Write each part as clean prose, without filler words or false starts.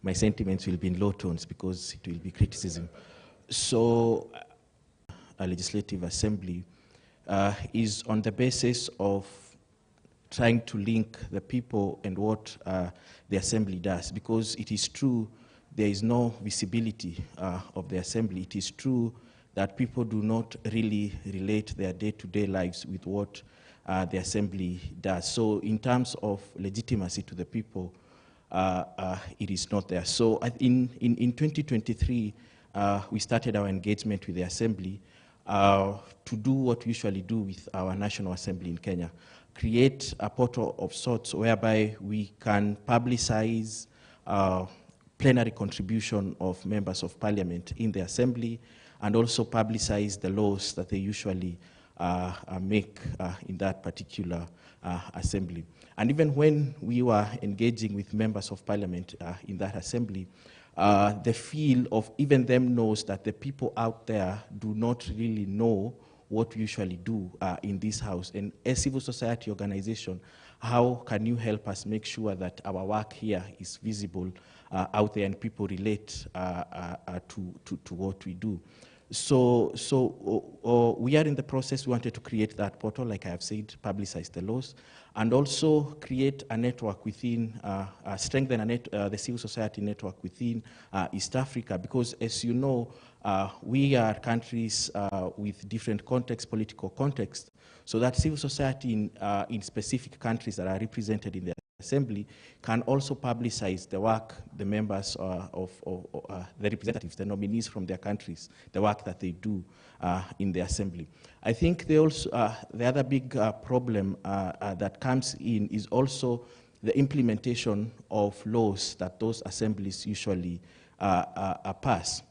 my sentiments will be in low tones because it will be criticism. So a legislative assembly is on the basis of trying to link the people and what the assembly does, because it is true there is no visibility of the assembly. It is true that people do not really relate their day-to-day lives with what the assembly does. So in terms of legitimacy to the people, it is not there. So in 2023, we started our engagement with the assembly to do what we usually do with our National Assembly in Kenya, create a portal of sorts whereby we can publicize plenary contribution of members of parliament in the assembly, and also publicize the laws that they usually make in that particular assembly. And even when we were engaging with members of parliament in that assembly, the feel of even them knows that the people out there do not really know what we usually do in this house. And as civil society organization, how can you help us make sure that our work here is visible out there and people relate to what we do? So we are in the process. We wanted to create that portal, like I have said, publicize the laws, and also create a network within, strengthen the civil society network within East Africa, because as you know, we are countries with different contexts, political contexts, so that civil society in specific countries that are represented in the assembly can also publicize the work, the members of the representatives, the nominees from their countries, the work that they do in the assembly. I think they also, the other big problem that comes in is also the implementation of laws that those assemblies usually pass.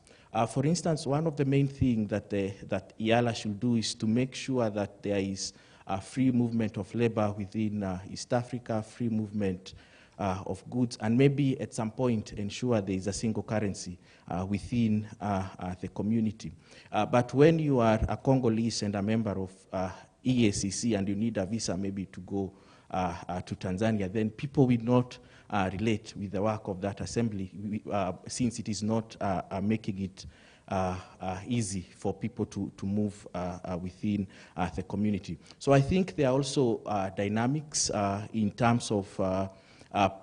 For instance, one of the main things that IALA should do is to make sure that there is free movement of labor within East Africa, free movement of goods, and maybe at some point ensure there is a single currency within the community. But when you are a Congolese and a member of EACC and you need a visa maybe to go to Tanzania, then people will not relate with the work of that assembly since it is not making it easy for people to move within the community. So I think there are also dynamics in terms of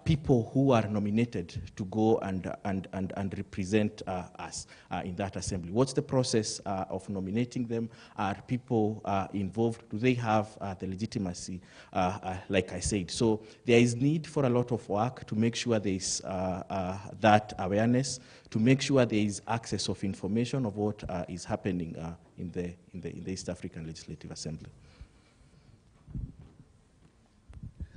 people who are nominated to go and represent us in that assembly. What's the process of nominating them? Are people involved? Do they have the legitimacy, like I said? So there is need for a lot of work to make sure there is that awareness, to make sure there is access of information of what is happening in the East African Legislative Assembly.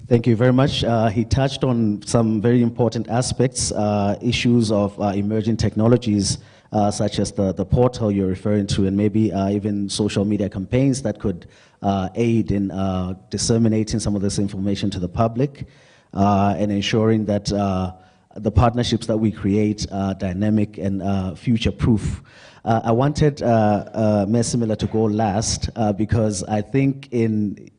Thank you very much. He touched on some very important aspects, issues of emerging technologies, such as the portal you're referring to, and maybe even social media campaigns that could aid in disseminating some of this information to the public and ensuring that the partnerships that we create are dynamic and future-proof. I wanted Ms. Simila to go last because I think in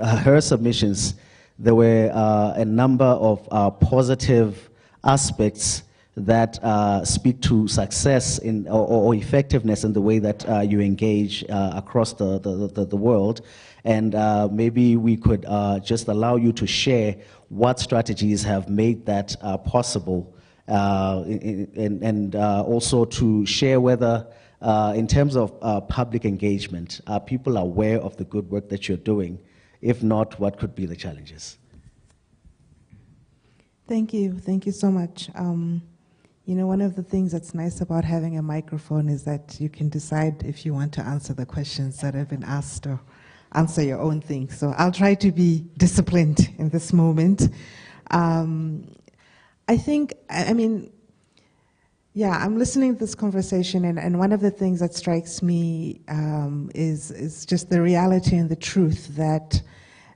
her submissions, there were a number of positive aspects that speak to success in, or effectiveness in the way that you engage across the world. And maybe we could just allow you to share what strategies have made that possible, and also to share whether, in terms of public engagement, are people aware of the good work that you're doing? If not, what could be the challenges? Thank you so much. You know, one of the things that's nice about having a microphone is that you can decide if you want to answer the questions that have been asked or answer your own thing. So I'll try to be disciplined in this moment. I think, I mean, yeah, I'm listening to this conversation, and one of the things that strikes me is just the reality and the truth that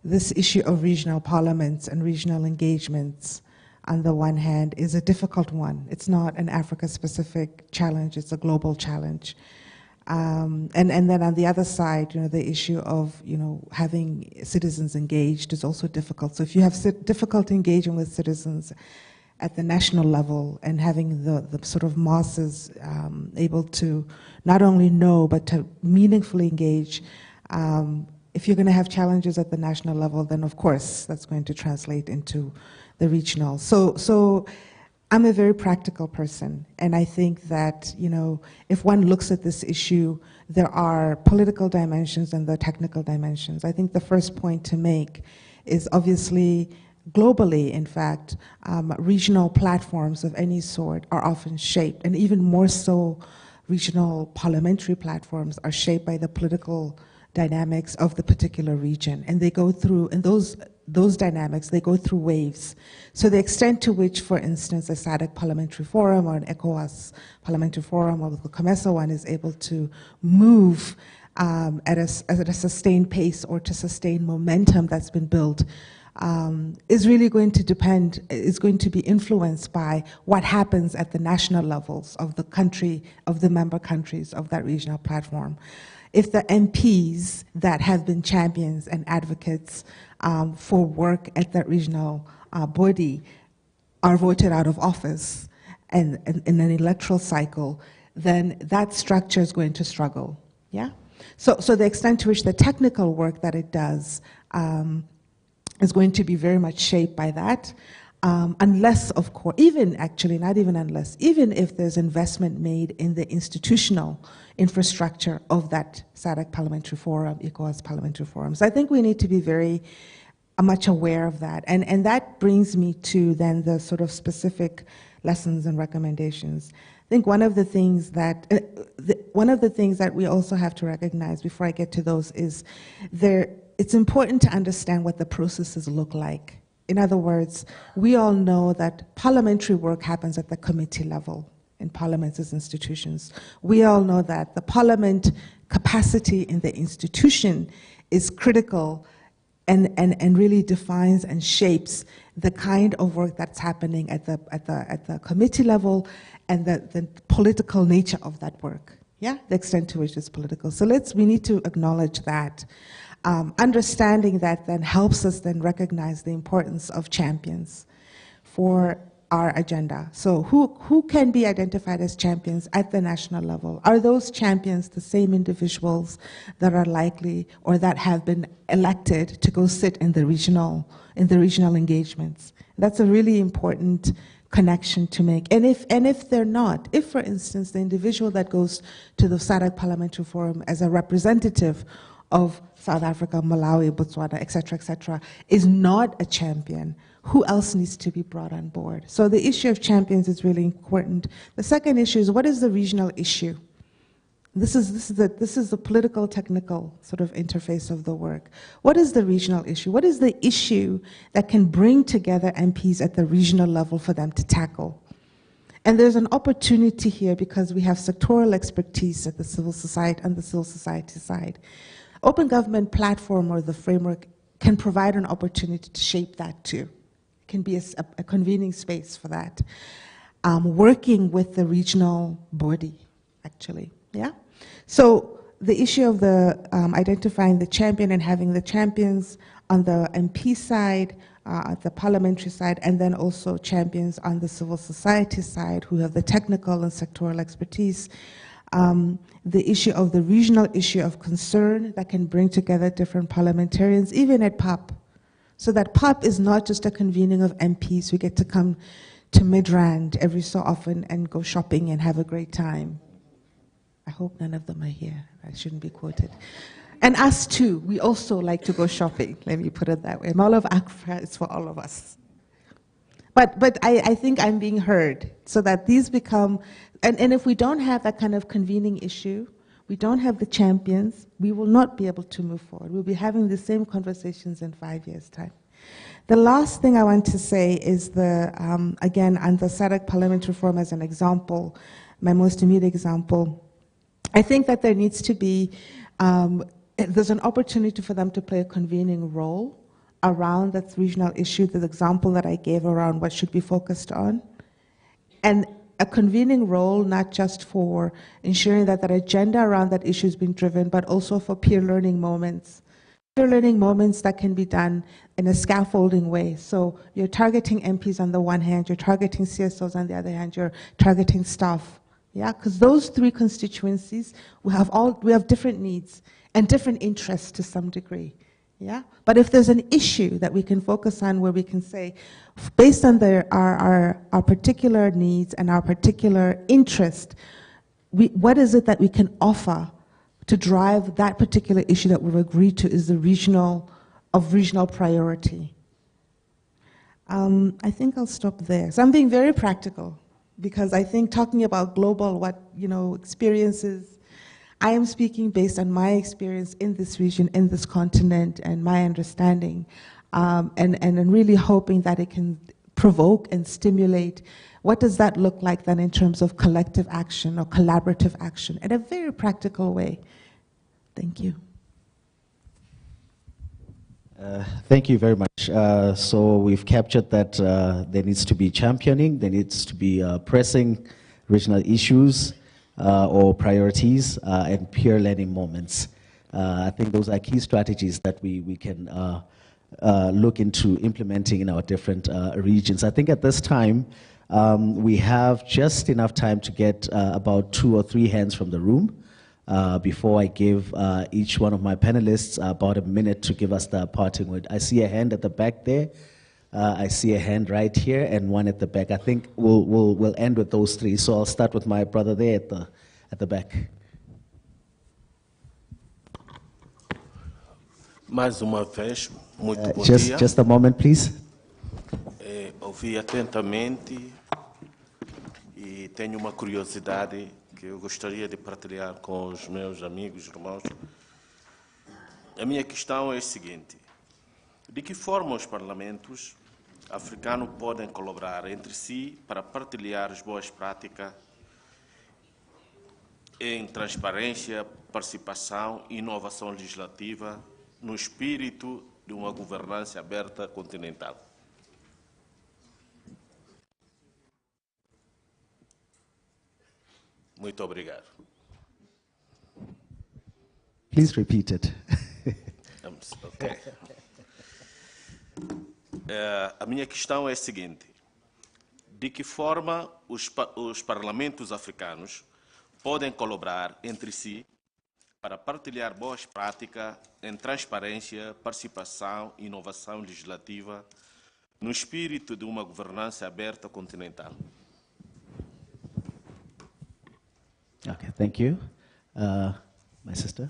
this issue of regional parliaments and regional engagements, on the one hand, is a difficult one. It's not an Africa-specific challenge, it's a global challenge. And then on the other side, you know, the issue of, you know, having citizens engaged is also difficult. So if you have difficulty engaging with citizens, at the national level and having the sort of masses able to not only know but to meaningfully engage. If you're going to have challenges at the national level, then of course that's going to translate into the regional. So I'm a very practical person, and I think that, you know, if one looks at this issue, there are political dimensions and the technical dimensions. I think the first point to make is obviously globally, in fact, regional platforms of any sort are often shaped, and even more so, regional parliamentary platforms are shaped by the political dynamics of the particular region, and they go through, and those dynamics, they go through waves. So the extent to which, for instance, a SADC Parliamentary Forum or an ECOWAS Parliamentary Forum or the COMESA one is able to move at a sustained pace or to sustain momentum that's been built is really going to depend, is going to be influenced by what happens at the national levels of the country, of the member countries of that regional platform. If the MPs that have been champions and advocates for work at that regional body are voted out of office and in an electoral cycle, then that structure is going to struggle. Yeah. So the extent to which the technical work that it does is going to be very much shaped by that, unless, of course, even actually, not even unless, even if there's investment made in the institutional infrastructure of that SADC Parliamentary Forum, ECOWAS Parliamentary Forum. So I think we need to be very much aware of that. And that brings me to then the sort of specific lessons and recommendations. I think one of the things that we also have to recognize before I get to those is it's important to understand what the processes look like. In other words, we all know that parliamentary work happens at the committee level in parliaments as institutions. We all know that the parliament capacity in the institution is critical and really defines and shapes the kind of work that's happening at the committee level and the political nature of that work. Yeah, the extent to which it's political. So we need to acknowledge that. Understanding that then helps us then recognize the importance of champions for our agenda. So who can be identified as champions at the national level? Are those champions the same individuals that are likely or that have been elected to go sit in the regional engagements? That's a really important connection to make. And if they're not, if for instance the individual that goes to the SADC Parliamentary Forum as a representative of South Africa, Malawi, Botswana, et cetera, is not a champion, who else needs to be brought on board? So the issue of champions is really important. The second issue is, what is the regional issue? This is the political, technical sort of interface of the work. What is the regional issue? What is the issue that can bring together MPs at the regional level for them to tackle? And there's an opportunity here because we have sectoral expertise at the civil society and the civil society side. Open government platform or the framework can provide an opportunity to shape that too. It can be a convening space for that. Working with the regional body, actually, yeah? So the issue of the identifying the champion and having the champions on the MP side, the parliamentary side, and then also champions on the civil society side who have the technical and sectoral expertise. The issue of the regional issue of concern that can bring together different parliamentarians, even at POP. So that POP is not just a convening of MPs who get to come to Midrand every so often and go shopping and have a great time. I hope none of them are here. I shouldn't be quoted. And us too, we also like to go shopping, let me put it that way. Mall of Africa is for all of us. But I think I'm being heard, so that these become, and if we don't have that kind of convening issue, we don't have the champions, we will not be able to move forward. We'll be having the same conversations in 5 years' time. The last thing I want to say is again, on the SADC Parliamentary Forum as an example, my most immediate example, I think that there needs to be, there's an opportunity for them to play a convening role around that regional issue, the example that I gave around what should be focused on, and a convening role not just for ensuring that that agenda around that issue is being driven, but also for peer learning moments learning moments that can be done in a scaffolding way. So you're targeting MPs on the one hand, you're targeting CSOs on the other hand, you're targeting staff. Yeah, because those three constituencies, we have different needs and different interests to some degree. Yeah, but if there's an issue that we can focus on where we can say, based on our particular needs and our particular interest, what is it that we can offer to drive that particular issue that we've agreed to is regional priority. I think I'll stop there. So I'm being very practical because I think talking about global, experiences, I am speaking based on my experience in this region, in this continent, and my understanding, and really hoping that it can provoke and stimulate. What does that look like then in terms of collective action or collaborative action in a very practical way? Thank you. Thank you very much. So we've captured that there needs to be championing, there needs to be pressing regional issues or priorities and peer learning moments. I think those are key strategies that we can look into implementing in our different regions. I think at this time, we have just enough time to get about 2 or 3 hands from the room before I give each one of my panelists about a minute to give us the parting word. I see a hand at the back there. I see a hand right here and one at the back. I think we'll end with those 3. So I'll start with my brother there at the back. Mais uma vez, muito bom dia. Just a moment, please. Ouvi atentamente e tenho uma curiosidade que eu gostaria de partilhar com os meus amigos, irmãos. A minha questão é a seguinte: de que forma os parlamentos africanos podem colaborar entre si para partilhar as boas práticas em transparência, participação e inovação legislativa no espírito de uma governança aberta continental? Muito obrigado. Please repeat it. Okay. A minha questão é a seguinte: de que forma os parlamentos africanos podem colaborar entre si para partilhar boas práticas em transparência, participação e inovação legislativa no espírito de uma governança aberta continental? Okay, thank you. My sister.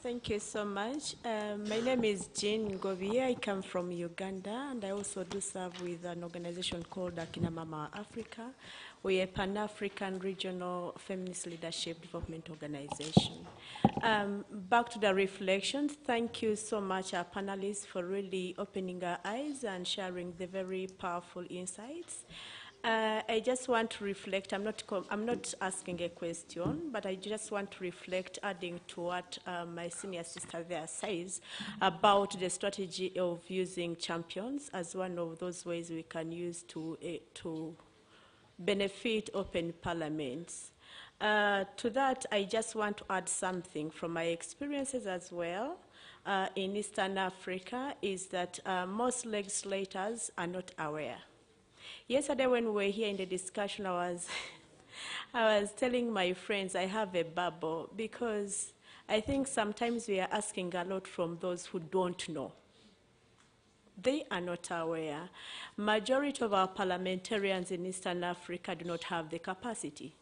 Thank you so much. My name is Jane Ngovi. I come from Uganda, and I also do serve with an organization called Akina Mama Africa. We're a Pan-African regional feminist leadership development organization. Back to the reflections, thank you so much, our panelists, for really opening our eyes and sharing the very powerful insights. I just want to reflect. I'm not asking a question, but I just want to reflect, adding to what my senior sister there says about the strategy of using champions as one of those ways we can use to benefit open parliaments. To that, I just want to add something from my experiences as well in Eastern Africa, is that most legislators are not aware. Yesterday when we were here in the discussion, I was telling my friends I have a bubble because I think sometimes we are asking a lot from those who don't know. They are not aware. Majority of our parliamentarians in Eastern Africa do not have the capacity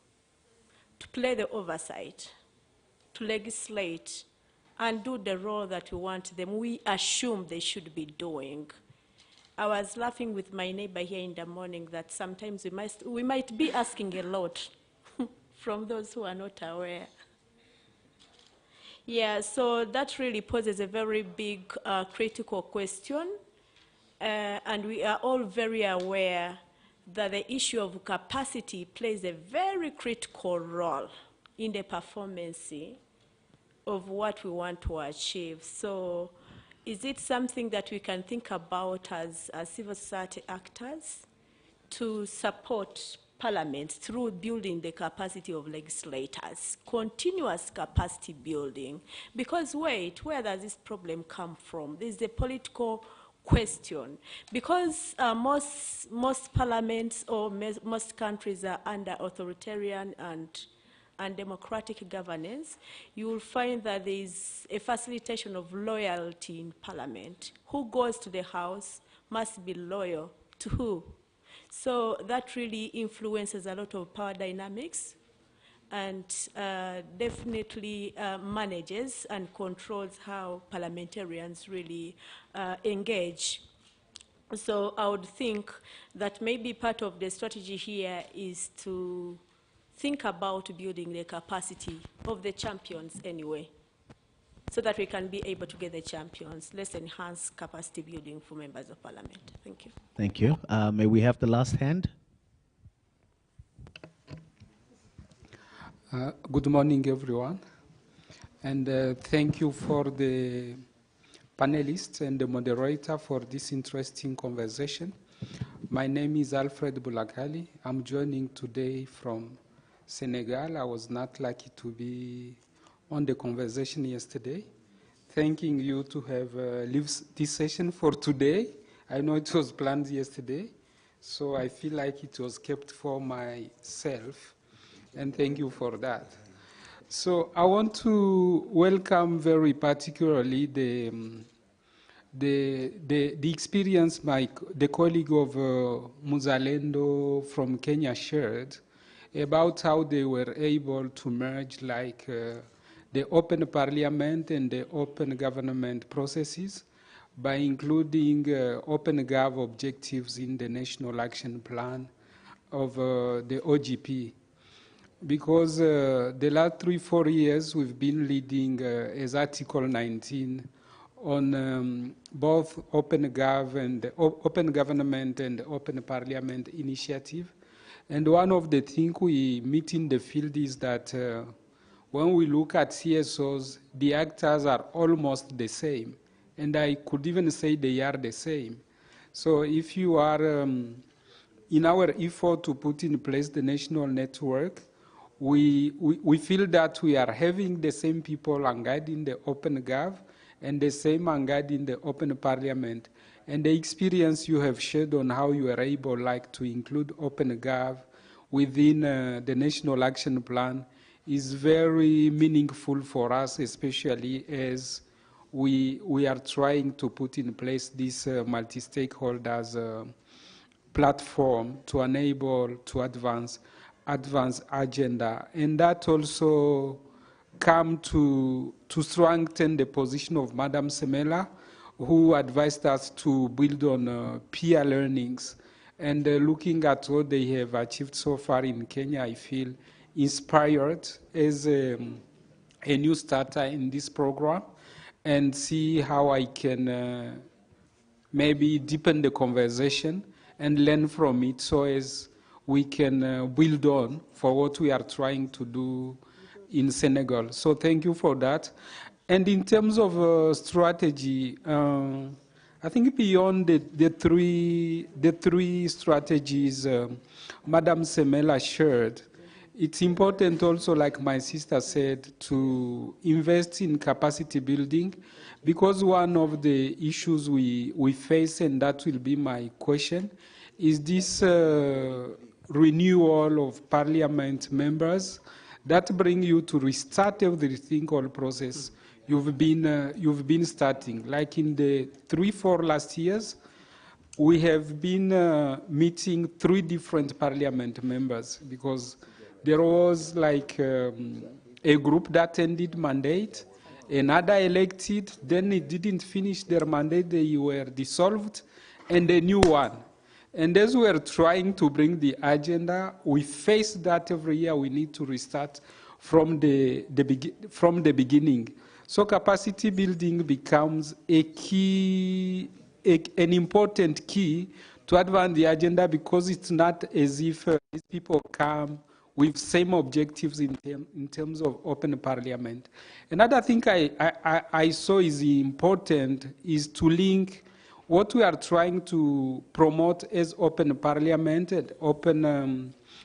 to play the oversight, to legislate, and do the role that we want them, we assume they should be doing. I was laughing with my neighbor here in the morning that sometimes we might be asking a lot from those who are not aware. Yeah, so that really poses a very big critical question. And we are all very aware that the issue of capacity plays a very critical role in the performance of what we want to achieve. So is it something that we can think about as civil society actors to support Parliament through building the capacity of legislators, continuous capacity building. Because wait, where does this problem come from? This is a political question. Because most parliaments or most countries are under authoritarian and democratic governance, you will find that there is a facilitation of loyalty in Parliament. Who goes to the House must be loyal to who? So that really influences a lot of power dynamics and definitely manages and controls how parliamentarians really engage. So I would think that maybe part of the strategy here is to think about building the capacity of the champions anyway, so that we can be able to get the champions. Let's enhance capacity building for members of parliament. Thank you. Thank you. May we have the last hand? Good morning, everyone. And thank you for the panelists and the moderator for this interesting conversation. My name is Alfred Boulagali. I'm joining today from Senegal. I was not lucky to be on the conversation yesterday. Thanking you to have left this session for today. I know it was planned yesterday, so I feel like it was kept for myself, and thank you for that. So I want to welcome very particularly the experience the colleague of Muzalendo from Kenya shared about how they were able to merge the open parliament and the open government processes by including open gov objectives in the National Action Plan of the OGP. Because the last 3-4 years we've been leading as Article 19 on both open gov and open government and open parliament initiative. And one of the things we meet in the field is that when we look at CSOs, the actors are almost the same. And I could even say they are the same. So if you are, in our effort to put in place the national network, we feel that we are having the same people engaged in the open gov and the same engaged in the open parliament. And the experience you have shared on how you are able to include open gov within the National Action Plan is very meaningful for us, especially as we are trying to put in place this multi-stakeholders platform to enable to advance agenda. And that also come to strengthen the position of Madam Semela, who advised us to build on peer learnings. And looking at what they have achieved so far in Kenya, I feel inspired as a new starter in this program and see how I can maybe deepen the conversation and learn from it so as we can build on for what we are trying to do in Senegal. So thank you for that. And in terms of strategy, I think beyond the three strategies Madam Semela shared, it's important also, like my sister said, to invest in capacity building, because one of the issues we face, and that will be my question, is this renewal of parliament members that bring you to restart everything all process you've been starting. Like in the 3-4 last years, we have been meeting 3 different parliament members, because there was a group that ended mandate, another elected, then it didn't finish their mandate, they were dissolved, and a new one. And as we are trying to bring the agenda, we face that every year we need to restart from the beginning. So capacity building becomes a key, an important key to advance the agenda, because it's not as if these people come with same objectives in terms of open parliament. Another thing I saw is important is to link what we are trying to promote as open parliament and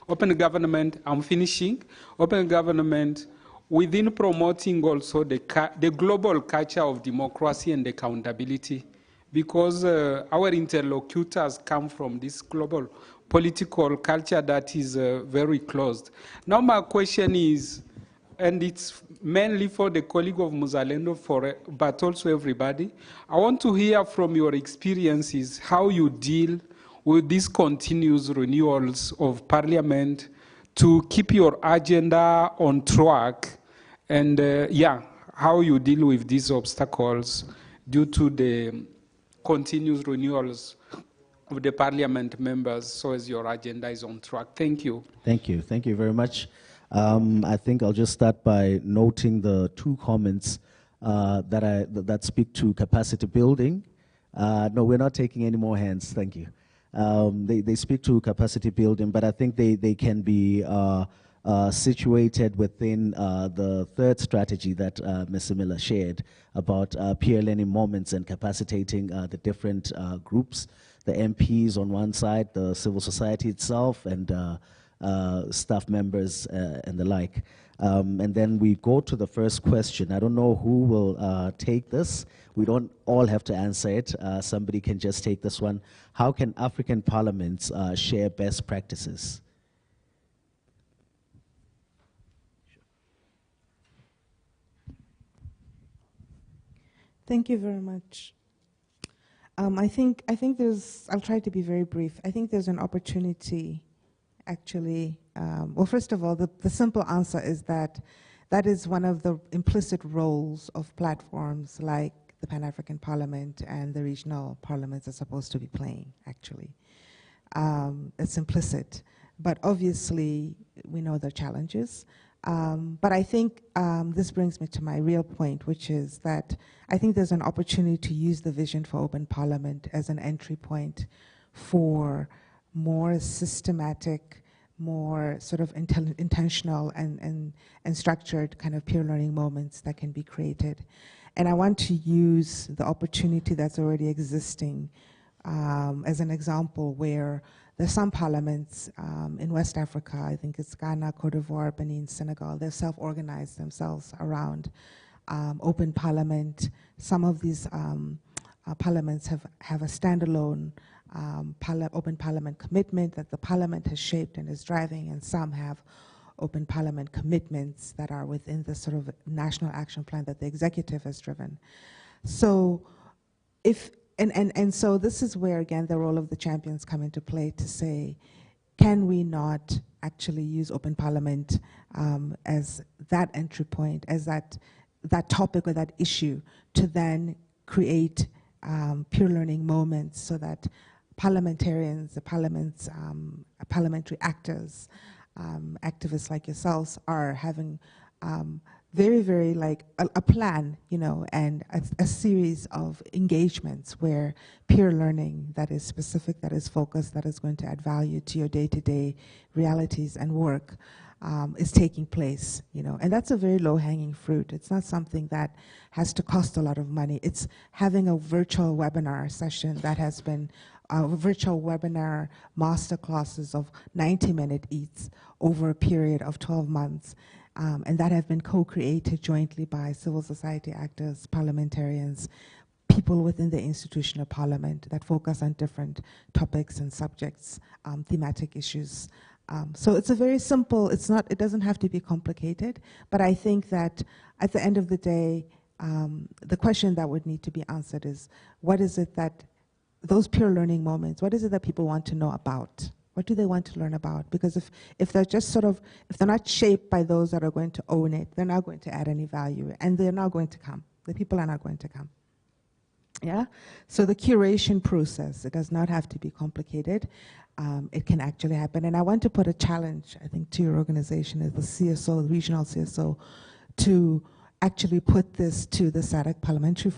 open government, I'm finishing, open government within promoting also the global culture of democracy and accountability, because our interlocutors come from this global political culture that is very closed. Now my question is, and it's mainly for the colleague of Muzalendo, but also everybody. I want to hear from your experiences how you deal with these continuous renewals of parliament to keep your agenda on track, and how you deal with these obstacles due to the continuous renewals of the parliament members, so as your agenda is on track. Thank you. Thank you. Thank you very much. I think I'll just start by noting the two comments that speak to capacity building. No, we're not taking any more hands. Thank you. They speak to capacity building, but I think they can be situated within the third strategy that Mr. Miller shared about peer learning moments and capacitating the different groups, the MPs on one side, the civil society itself, and staff members and the like. And then we go to the first question. I don't know who will take this. We don't all have to answer it. Somebody can just take this one. How can African parliaments share best practices? Thank you very much. I think there's, I'll try to be very brief. I think there's an opportunity, actually. Well, first of all, the simple answer is that that is one of the implicit roles of platforms like the Pan-African Parliament and the regional parliaments are supposed to be playing, actually. It's implicit. But obviously, we know the challenges. But I think this brings me to my real point, which is that I think there's an opportunity to use the vision for open parliament as an entry point for more systematic, more sort of intentional and structured kind of peer learning moments that can be created. And I want to use the opportunity that's already existing as an example where there's some parliaments in West Africa, I think it's Ghana, Cote d'Ivoire, Benin, Senegal, they've self-organized themselves around open parliament. Some of these parliaments have a standalone open parliament commitment that the parliament has shaped and is driving, and some have open parliament commitments that are within the sort of national action plan that the executive has driven. So if And so this is where, again, the role of the champions come into play to say, can we not actually use open parliament as that entry point, as that topic or that issue to then create peer learning moments so that parliamentarians, the parliament's parliamentary actors, activists like yourselves are having very, very like a plan, you know, and a series of engagements where peer learning that is specific, that is focused, that is going to add value to your day-to-day realities and work is taking place, you know. And that's a very low-hanging fruit. It's not something that has to cost a lot of money. It's having a virtual webinar session that has been virtual webinar master classes of 90-minute each over a period of 12 months. And that have been co-created jointly by civil society actors, parliamentarians, people within the institution of parliament that focus on different topics and subjects, thematic issues. So it's a very simple, it doesn't have to be complicated, but I think that at the end of the day, the question that would need to be answered is, what is it that, those peer learning moments, what is it that people want to know about? What do they want to learn about? Because if they're just sort of, if they're not shaped by those that are going to own it, they're not going to add any value, and they're not going to come. The people are not going to come. Yeah? So the curation process, it does not have to be complicated. It can actually happen. And I want to put a challenge, I think, to your organization as the CSO, the regional CSO, to actually put this to the SADC Parliamentary Forum.